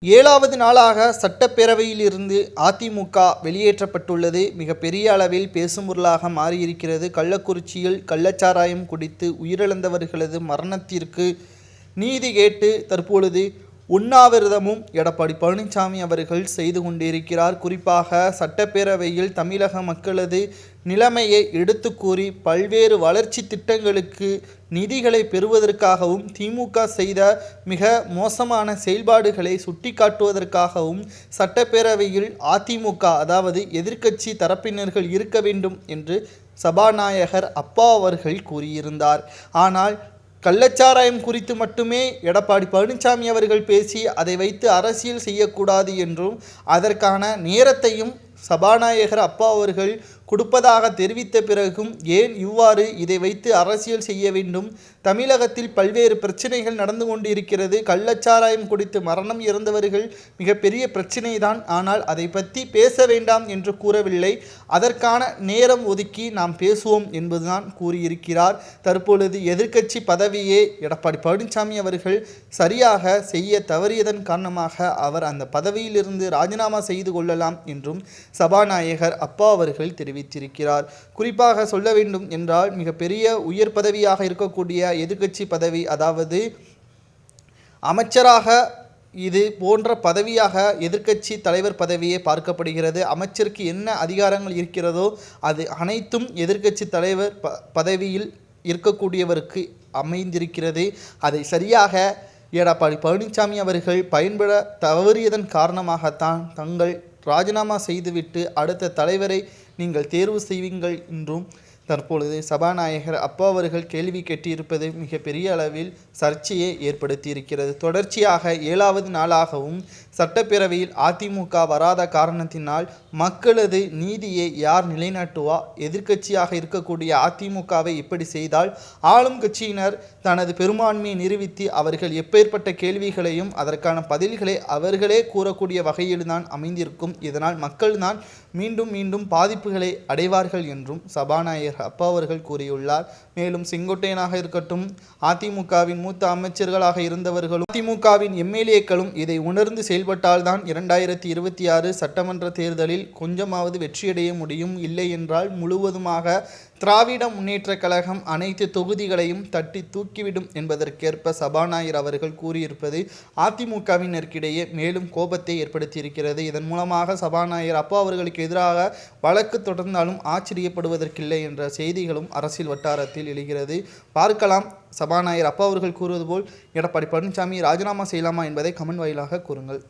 ஏழாவது நாளாக சட்டப்பேரவையில் இருந்து அதிமுக வெளியேற்றப்பட்டுள்ளது. மிகப்பெரிய அளவில் பேசும்பொருளாக மாறியிருக்கிறது. கள்ளக்குறிச்சியில் கள்ளச்சாராயம் குடித்து உயிரிழந்தவர்களது மரணத்திற்கு நீதி கேட்டு தற்பொழுது உண்ணாவிரதமும் எடப்பாடி பழனிசாமி அவர்கள் செய்து கொண்டிருக்கிறார். குறிப்பாக சட்டப்பேரவையில் தமிழக மக்களது நிலைமையை எடுத்து கூறி பல்வேறு வளர்ச்சி திட்டங்களுக்கு நிதிகளை பெறுவதற்காகவும் திமுக செய்த மிக மோசமான செயல்பாடுகளை சுட்டிக்காட்டுவதற்காகவும் சட்டப்பேரவையில் அதிமுக அதாவது எதிர்க்கட்சி தரப்பினர்கள் இருக்க வேண்டும் என்று சபாநாயகர் அப்பா அவர்கள் கூறியிருந்தார். ஆனால் கள்ளச்சாராயம் குறித்து மட்டுமே எடப்பாடி பழனிசாமி அவர்கள் பேசி அதை வைத்து அரசியல் செய்யக்கூடாது என்றும் அதற்கான நேரத்தையும் சபாநாயகர் அப்பா அவர்கள் கொடுப்பதாக தெரிவித்த பிறகும் ஏன் இவ்வாறு இதை வைத்து அரசியல் செய்ய வேண்டும்? தமிழகத்தில் பல்வேறு பிரச்சனைகள் நடந்து கொண்டிருக்கிறது. கள்ளச்சாராயம் குடித்து மரணம் இறந்தவர்கள் மிகப்பெரிய பிரச்சனை தான். ஆனால் அதை பற்றி பேச வேண்டாம் என்று கூறவில்லை. அதற்கான நேரம் ஒதுக்கி நாம் பேசுவோம் என்பதுதான் கூறியிருக்கிறார். தற்பொழுது எதிர்க்கட்சி பதவியே எடப்பாடி பழனிசாமி அவர்கள் சரியாக செய்ய தவறியதன் காரணமாக அவர் அந்த பதவியிலிருந்து ராஜினாமா செய்து கொள்ளலாம் என்றும் சபாநாயகர் அப்பா அவர்கள் தெரிவித்திருக்கிறார். குறிப்பாக சொல்ல வேண்டும் என்றால் மிகப்பெரிய உயர் பதவியாக இருக்கக்கூடிய எதிர்க்கட்சி பதவி அதாவது அமைச்சராக இது போன்ற பதவியாக எதிர்க்கட்சி தலைவர் பதவியே பார்க்கப்படுகிறது. அமைச்சருக்கு என்ன அதிகாரங்கள் இருக்கிறதோ அது அனைத்தும் எதிர்க்கட்சி தலைவர் பதவியில் இருக்கக்கூடியவருக்கு அமைந்திருக்கிறது. அதை சரியாக எடப்பாடி பழனிசாமி அவர்கள் பயன்பட தவறியதன் காரணமாகத்தான் தங்கள் ராஜினாமா செய்துவிட்டு அடுத்த தலைவரை நீங்கள் தேர்வு செய்வீங்கள் என்றும் தற்பொழுது சபாநாயகர் அப்பா அவர்கள் கேள்வி கேட்டிருப்பது மிகப்பெரிய அளவில் சர்ச்சையை ஏற்படுத்தியிருக்கிறது. தொடர்ச்சியாக 7வது நாளாகவும் சட்டப்பேரவையில் அதிமுக வராத காரணத்தினால் மக்களது நீதியை யார் நிலைநாட்டுவா? எதிர்க்கட்சியாக இருக்கக்கூடிய அதிமுகவை இப்படி செய்தால் ஆளும் கட்சியினர் தனது பெரும்பான்மையை நிரூபித்து அவர்கள் எப்பேற்பட்ட கேள்விகளையும் அதற்கான பதில்களை அவர்களே கூறக்கூடிய வகையில்தான் அமைந்திருக்கும். இதனால் மக்கள் தான் மீண்டும் மீண்டும் பாதிப்புகளை அடைவார்கள் என்றும் சபாநாயகர் அப்பா அவர்கள் கூறியுள்ளார். மேலும் செங்கோட்டையனாக இருக்கட்டும், அதிமுகவின் மூத்த அமைச்சர்களாக இருந்தவர்களும் அதிமுகவின் எம்எல்ஏக்களும் இதை உணர்ந்து செயல்பட்டால்தான் 2026 சட்டமன்ற தேர்தலில் கொஞ்சமாவது வெற்றியடைய முடியும். இல்லை என்றால் முழுவதுமாக திராவிட முன்னேற்ற கழகம் அனைத்து தொகுதிகளையும் தட்டி தூக்கிவிடும் என்பதற்கேற்ப சபாநாயகர் அவர்கள் கூறியிருப்பது அதிமுகவினருக்கிடையே மேலும் கோபத்தை ஏற்படுத்தியிருக்கிறது. இதன் மூலமாக சபாநாயகர் அப்பா அவர்களுக்கு எதிராக வழக்கு தொடர்ந்தாலும் ஆச்சரியப்படுவதற்கில்லை என்ற செய்திகளும் அரசியல் வட்டாரத்தில் எழுகிறது. பார்க்கலாம். சபாநாயகர் அப்பா அவர்கள் கூறுவது போல் எடப்பாடி பழனிசாமி ராஜினாமா செய்யலாமா என்பதை கமெண்ட் வாயிலாக கூறுங்கள்.